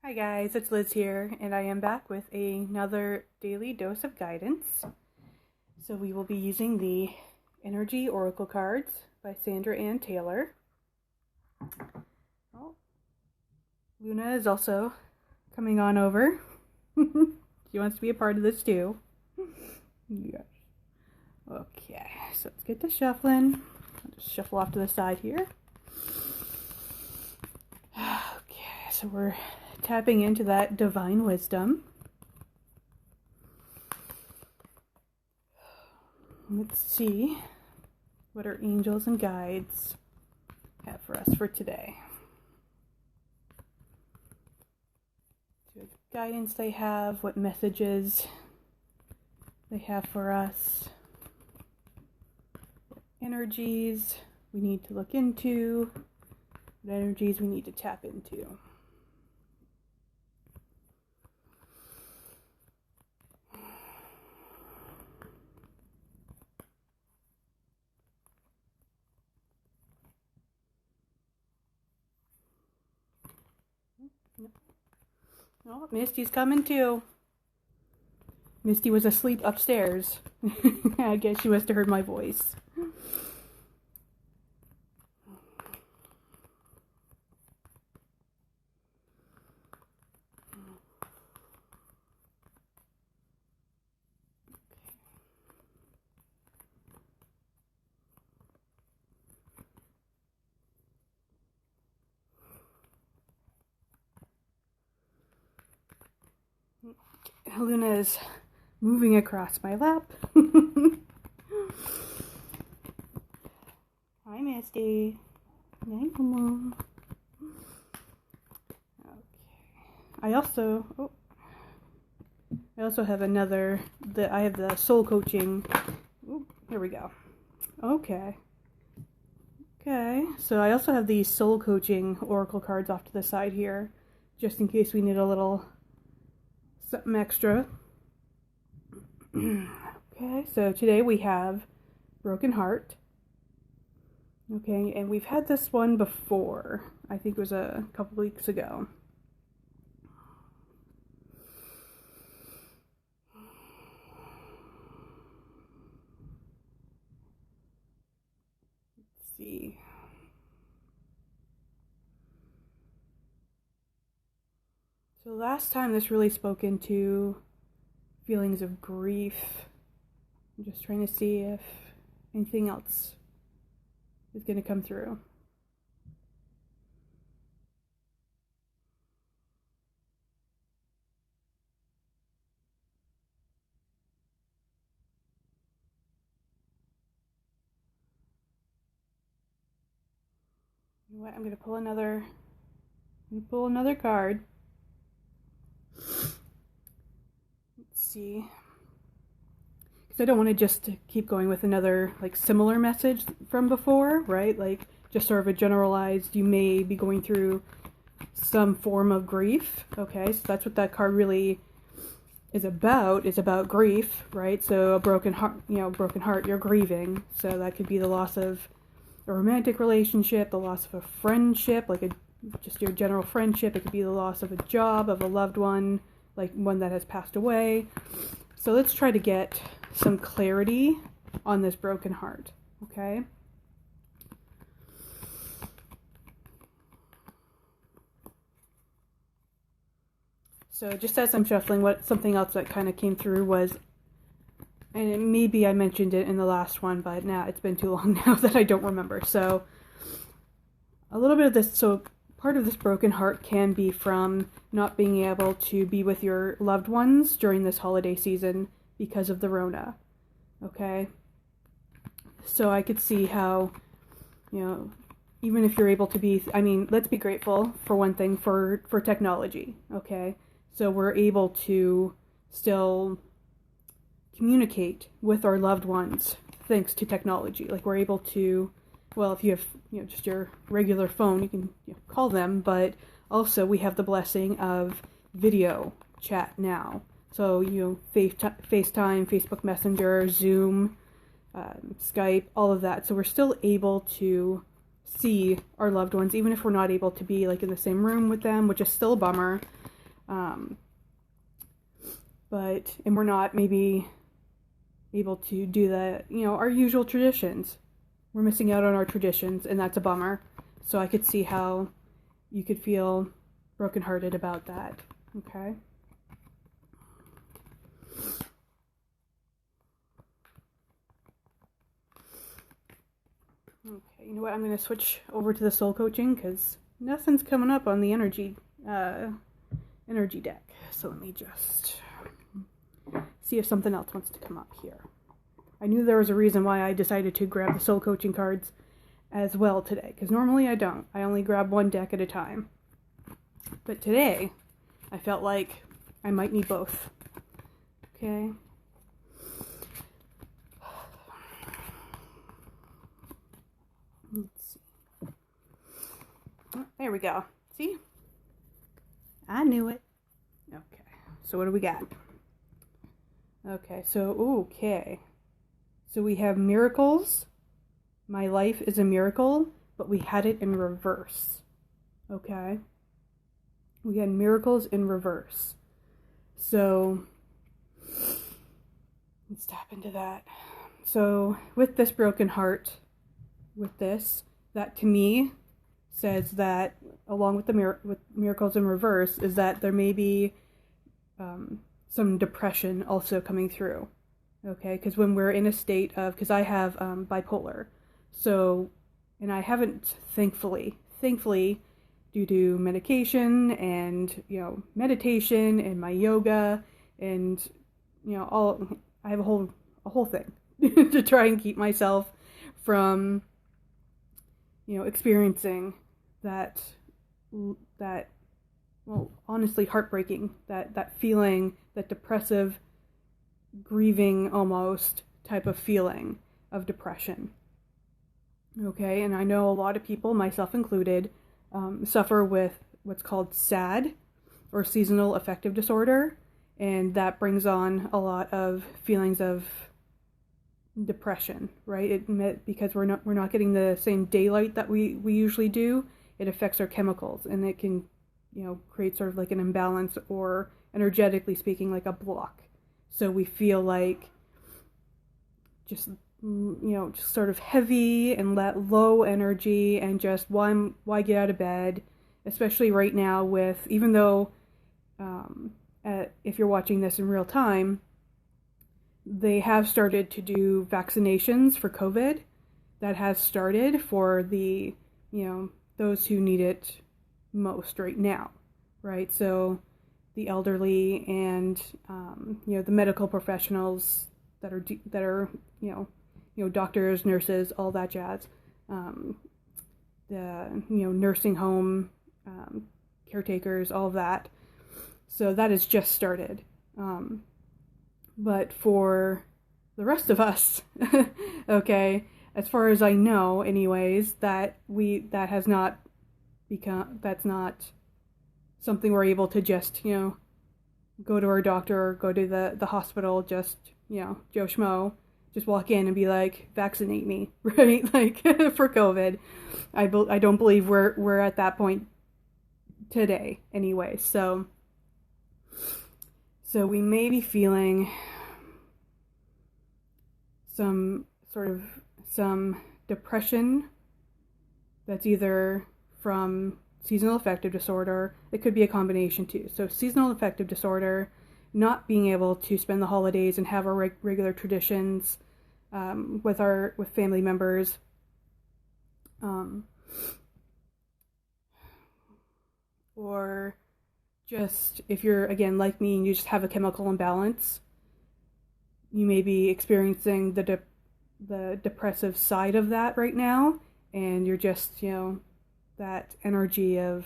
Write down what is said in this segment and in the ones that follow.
Hi guys, it's Liz here, and I am back with another daily dose of guidance. So we will be using the Energy Oracle cards by Sandra Ann Taylor. Oh, Luna is also coming on over. She wants to be a part of this too. Yes. Okay, so let's get to shuffling. I'll just shuffle off to the side here. Okay, so we're tapping into that divine wisdom. Let's see what our angels and guides have for us for today. What guidance they have, what messages they have for us, what energies we need to look into, what energies we need to tap into. Oh, Misty's coming too. Misty was asleep upstairs. I guess she must have heard my voice. Luna is moving across my lap. Hi, Misty. Hi, Mama. Okay. I also have another. I have the soul coaching. Ooh, here we go. Okay. Okay. So I also have these soul coaching oracle cards off to the side here, just in case we need a little something extra. Okay, so today we have Broken Heart. Okay, and we've had this one before. I think it was a couple weeks ago. Let's see. So last time this really spoke into feelings of grief. I'm just trying to see if anything else is going to come through. You know what? I'm going to pull another card. Let's see. Because I don't want to just keep going with another like similar message from before, right? Like just sort of a generalized, you may be going through some form of grief. Okay, so that's what that card really is about grief, right? So a broken heart, you're grieving. So that could be the loss of a romantic relationship, the loss of a friendship, like just your general friendship. It could be the loss of a job, of a loved one, like one that has passed away. So let's try to get some clarity on this broken heart, okay? So just as I'm shuffling, something else that kind of came through was, and maybe I mentioned it in the last one, but now it's been too long now that I don't remember. So a little bit of this, so part of this broken heart can be from not being able to be with your loved ones during this holiday season because of the Rona, okay? So I could see how, even if you're able to be, let's be grateful for one thing for technology, okay? So we're able to still communicate with our loved ones thanks to technology. Like we're able to, well, if you have, just your regular phone, you can call them, but also we have the blessing of video chat now. So, FaceTime, Facebook Messenger, Zoom, Skype, all of that. So we're still able to see our loved ones, even if we're not able to be like in the same room with them, which is still a bummer. And we're not maybe able to do our usual traditions. We're missing out on our traditions, and that's a bummer. So I could see how you could feel brokenhearted about that. Okay. Okay, you know what? I'm going to switch over to the soul coaching because nothing's coming up on the energy deck. So let me just see if something else wants to come up here. I knew there was a reason why I decided to grab the soul coaching cards as well today, because normally I don't. I only grab one deck at a time. But today, I felt like I might need both. Okay. Let's see. Oh, there we go. See? I knew it. Okay. So what do we got? Okay. So we have miracles. My life is a miracle, but we had it in reverse. Okay. We had miracles in reverse. So let's tap into that. So with this broken heart, that to me says that along with with miracles in reverse is that there may be some depression also coming through. Okay, because when we're in a state of, because I have bipolar, so, and I haven't, thankfully, due to medication and, meditation and my yoga and, I have a whole thing to try and keep myself from, experiencing that, well, honestly, heartbreaking, that feeling, that depressive, grieving almost type of feeling of depression. Okay, and I know a lot of people, myself included, suffer with what's called SAD, or seasonal affective disorder, and that brings on a lot of feelings of depression, right? Because we're not getting the same daylight that we usually do. It affects our chemicals, and it can, create sort of like an imbalance, or energetically speaking, like a block. So we feel like just sort of heavy and low energy, and just why get out of bed, especially right now with, even though if you're watching this in real time, they have started to do vaccinations for COVID. That has started for the, those who need it most right now, right? So the elderly and, the medical professionals that are, doctors, nurses, all that jazz, the, nursing home, caretakers, all of that. So that has just started. But for the rest of us, okay, as far as I know anyways, that's not something we're able to just, go to our doctor or go to the hospital, just, Joe Schmo, just walk in and be like, vaccinate me, right? Like for COVID. I don't believe we're at that point today anyway. So we may be feeling some depression that's either from seasonal affective disorder. It could be a combination too. So seasonal affective disorder, not being able to spend the holidays and have our regular traditions with family members. Or just, if you're, again, like me, and you just have a chemical imbalance, you may be experiencing the depressive side of that right now, and you're just, that energy of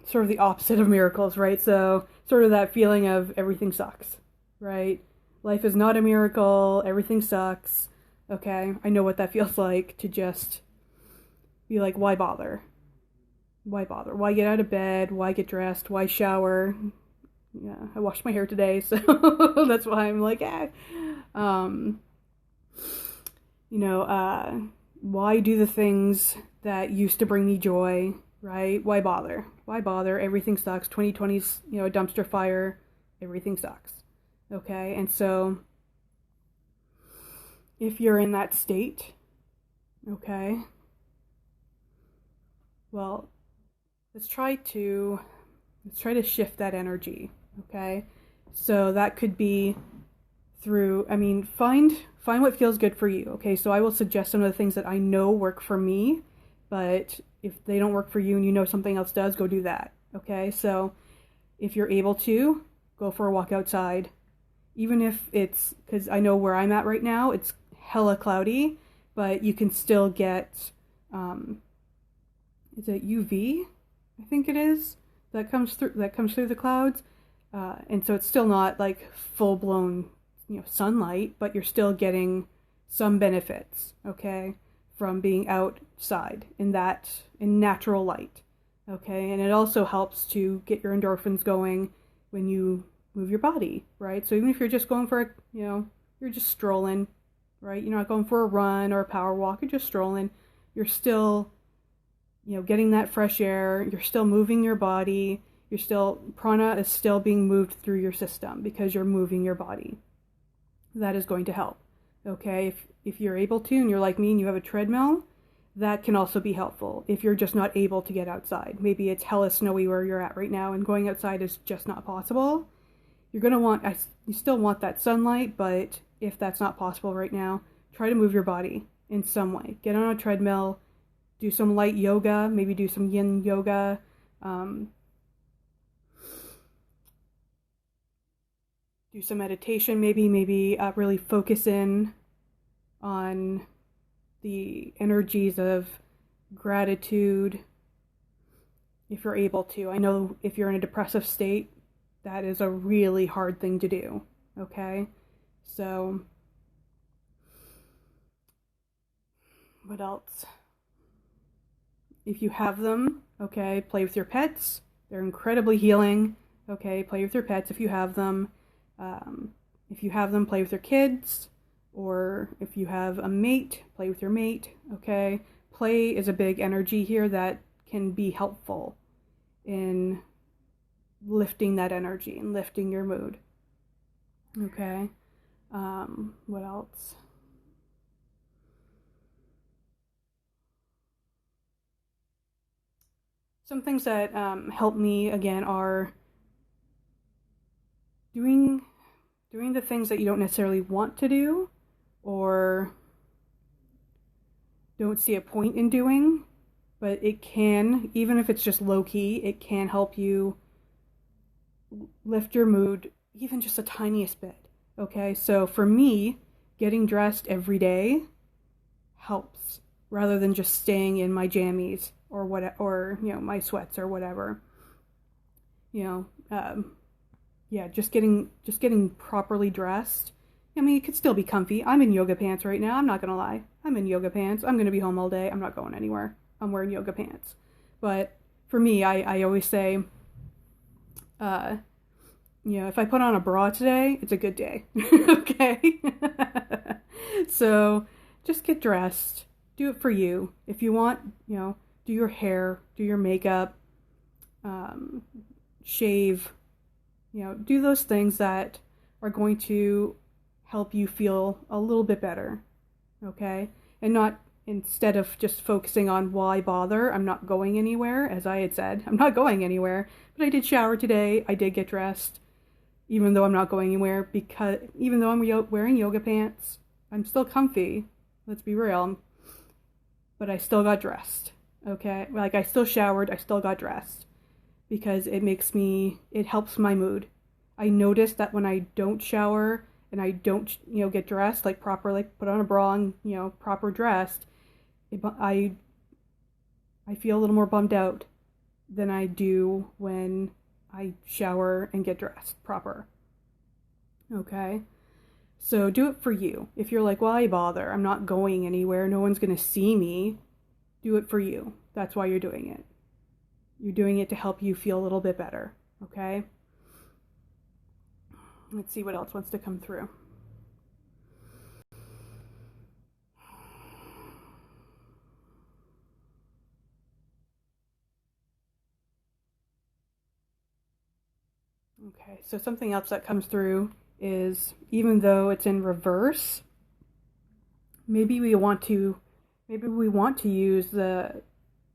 sort of the opposite of miracles, right? So sort of that feeling of everything sucks, right? Life is not a miracle, everything sucks. Okay, I know what that feels like, to just be like, why bother? Why bother? Why get out of bed? Why get dressed? Why shower? Yeah, I washed my hair today, so that's why I'm like, why do the things that used to bring me joy? right? Why bother? Why bother? Everything sucks. 2020's, a dumpster fire. Everything sucks. Okay? And so if you're in that state, okay, well, let's try to shift that energy, okay? So that could be through, find what feels good for you, okay? So I will suggest some of the things that I know work for me, but if they don't work for you and you know something else does, go do that, okay? So if you're able to, go for a walk outside, even if it's, because I know where I'm at right now, it's hella cloudy, but you can still get, is it UV? I think it is, that comes through the clouds, and so it's still not like full-blown sunlight, but you're still getting some benefits, okay, from being outside in natural light, okay? And it also helps to get your endorphins going when you move your body, right? So even if you're just going for you're just strolling, right? You're not going for a run or a power walk, you're just strolling, you're still getting that fresh air, you're still moving your body, prana is still being moved through your system because you're moving your body. That is going to help, okay? If you're able to, and you're like me and you have a treadmill, that can also be helpful if you're just not able to get outside. Maybe it's hella snowy where you're at right now and going outside is just not possible. You're going to you still want that sunlight, but if that's not possible right now, try to move your body in some way. Get on a treadmill, do some light yoga, maybe do some yin yoga, do some meditation, maybe really focus in on the energies of gratitude if you're able to. I know if you're in a depressive state, that is a really hard thing to do, okay? So, what else? If you have them, okay, play with your pets. They're incredibly healing, okay? Play with your pets if you have them. If you have them, play with your kids, or if you have a mate, play with your mate, okay? Play is a big energy here that can be helpful in lifting that energy and lifting your mood, okay? What else? Some things that help me, again, are doing the things that you don't necessarily want to do or don't see a point in doing, but it can, even if it's just low-key, it can help you lift your mood even just the tiniest bit, okay? So for me, getting dressed every day helps rather than just staying in my jammies or my sweats or whatever. Just getting properly dressed. It could still be comfy. I'm in yoga pants right now. I'm not gonna lie. I'm in yoga pants. I'm gonna be home all day. I'm not going anywhere. I'm wearing yoga pants. But for me, I always say, if I put on a bra today, it's a good day. Okay? So just get dressed. Do it for you. If you want, do your hair, do your makeup, shave, do those things that are going to help you feel a little bit better, okay? And not, instead of just focusing on why bother, I'm not going anywhere, as I had said, I'm not going anywhere, but I did shower today, I did get dressed, even though I'm not going anywhere, because even though I'm wearing yoga pants, I'm still comfy, let's be real, but I still got dressed, okay? Like, I still showered, I still got dressed, because it helps my mood. I notice that when I don't shower and I don't, get dressed, like proper, like put on a bra and, proper dressed, I feel a little more bummed out than I do when I shower and get dressed proper. Okay? So do it for you. If you're like, why bother? I'm not going anywhere. No one's going to see me. Do it for you. That's why you're doing it. You're doing it to help you feel a little bit better. Okay? Let's see what else wants to come through. Okay, so something else that comes through is, even though it's in reverse, maybe we want to use an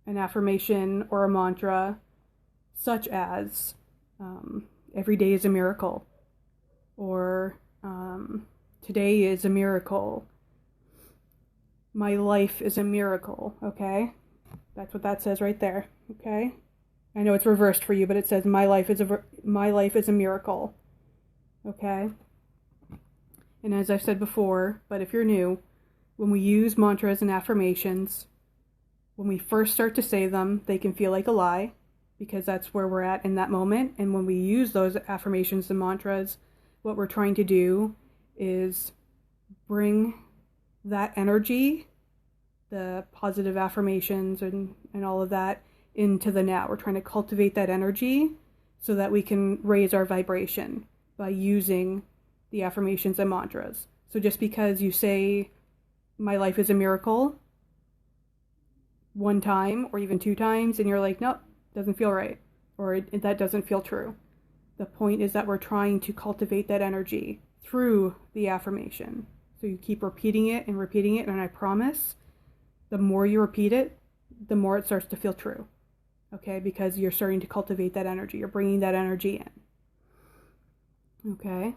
affirmation or a mantra such as every day is a miracle, or today is a miracle, my life is a miracle. Okay, that's what that says right there. Okay, I know it's reversed for you, but it says my life is a miracle. Okay, and as I've said before, but if you're new, when we use mantras and affirmations, when we first start to say them, they can feel like a lie, because that's where we're at in that moment. And when we use those affirmations and mantras, what we're trying to do is bring that energy, the positive affirmations and all of that, into the now. We're trying to cultivate that energy so that we can raise our vibration by using the affirmations and mantras. So just because you say, my life is a miracle, one time or even 2 times, and you're like, nope, doesn't feel right, or that doesn't feel true. The point is that we're trying to cultivate that energy through the affirmation. So you keep repeating it, and I promise, the more you repeat it, the more it starts to feel true. Okay, because you're starting to cultivate that energy. You're bringing that energy in. Okay.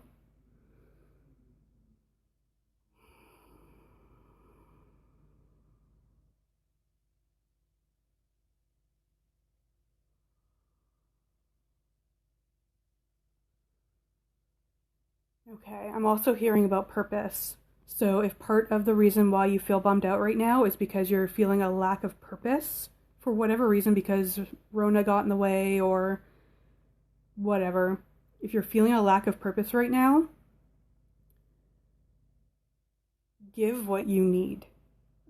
Okay, I'm also hearing about purpose. So if part of the reason why you feel bummed out right now is because you're feeling a lack of purpose, for whatever reason, because Rona got in the way or whatever, if you're feeling a lack of purpose right now, give what you need.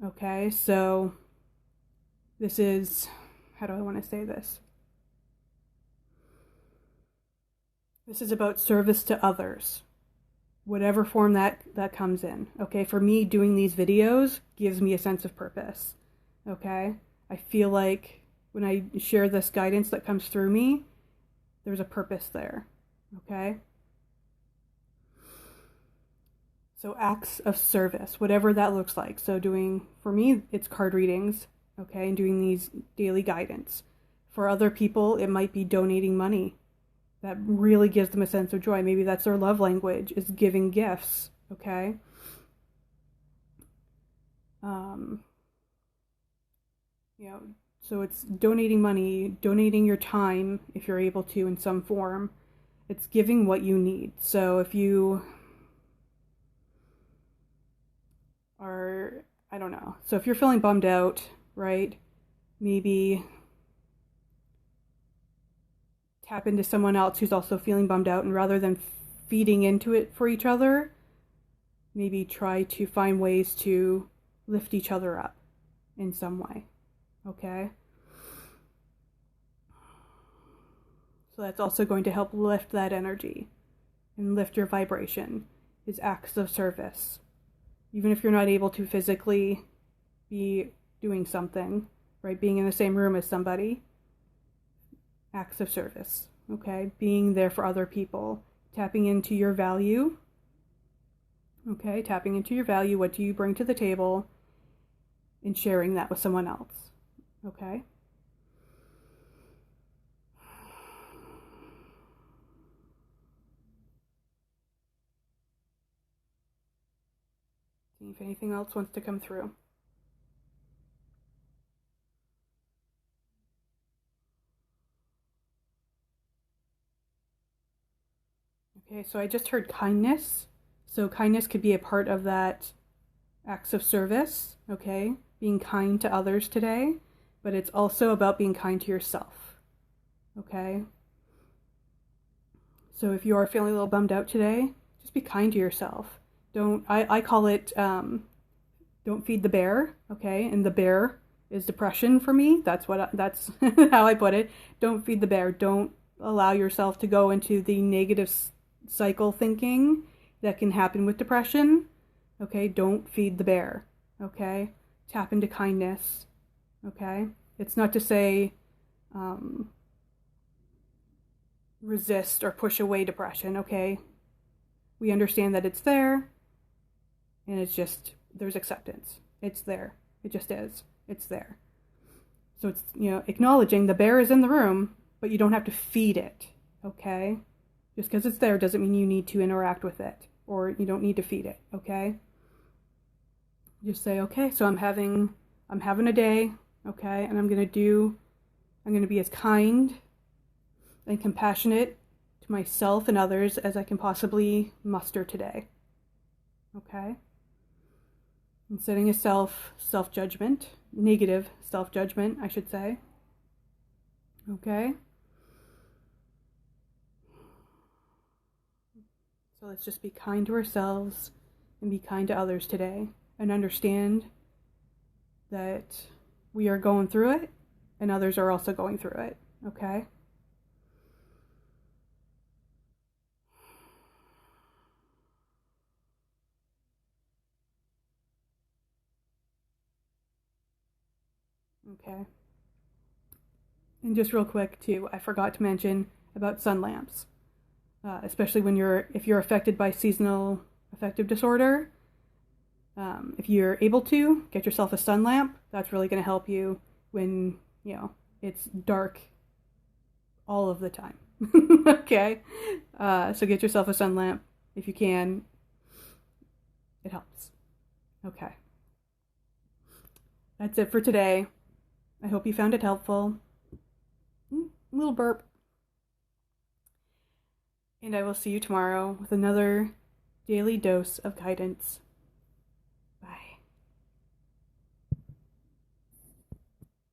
Okay, so this is, how do I want to say this? This is about service to others, whatever form that comes in. Okay, for me, doing these videos gives me a sense of purpose. Okay, I feel like when I share this guidance that comes through me, there's a purpose there. Okay, so acts of service, whatever that looks like. So for me, it's card readings, okay, and doing these daily guidance. For other people, it might be donating money. That really gives them a sense of joy. Maybe that's their love language, is giving gifts, okay? So it's donating money, donating your time if you're able to in some form. It's giving what you need. So if you are, I don't know. So if you're feeling bummed out, right? Maybe tap into someone else who's also feeling bummed out, and rather than feeding into it for each other, maybe try to find ways to lift each other up in some way. Okay? So that's also going to help lift that energy and lift your vibration, is acts of service. Even if you're not able to physically be doing something, right? Being in the same room as somebody, acts of service, okay? Being there for other people, tapping into your value, okay? Tapping into your value, what do you bring to the table, and sharing that with someone else, okay? See if anything else wants to come through. Okay, so I just heard kindness. So kindness could be a part of that acts of service, okay? Being kind to others today, but it's also about being kind to yourself, okay? So if you are feeling a little bummed out today, just be kind to yourself. I call it, don't feed the bear, okay? And the bear is depression for me. That's how I put it. Don't feed the bear. Don't allow yourself to go into the negative cycle thinking that can happen with depression. Okay, don't feed the bear. Okay, tap into kindness. Okay, it's not to say resist or push away depression, okay? We understand that it's there, and it's just, there's acceptance. It's there. It just is. It's there. So it's, acknowledging the bear is in the room, but you don't have to feed it, okay? Just because it's there doesn't mean you need to interact with it, or you don't need to feed it, okay? Just say, okay, so I'm having a day, okay, and I'm going to be as kind and compassionate to myself and others as I can possibly muster today, okay? And setting a self-judgment, negative self-judgment, I should say, okay? So let's just be kind to ourselves and be kind to others today and understand that we are going through it and others are also going through it, okay? Okay. And just real quick too, I forgot to mention about sun lamps. Especially if you're affected by seasonal affective disorder, if you're able to, get yourself a sun lamp. That's really going to help you when, it's dark all of the time. Okay? So get yourself a sun lamp if you can. It helps. Okay. That's it for today. I hope you found it helpful. Little burp. And I will see you tomorrow with another daily dose of guidance.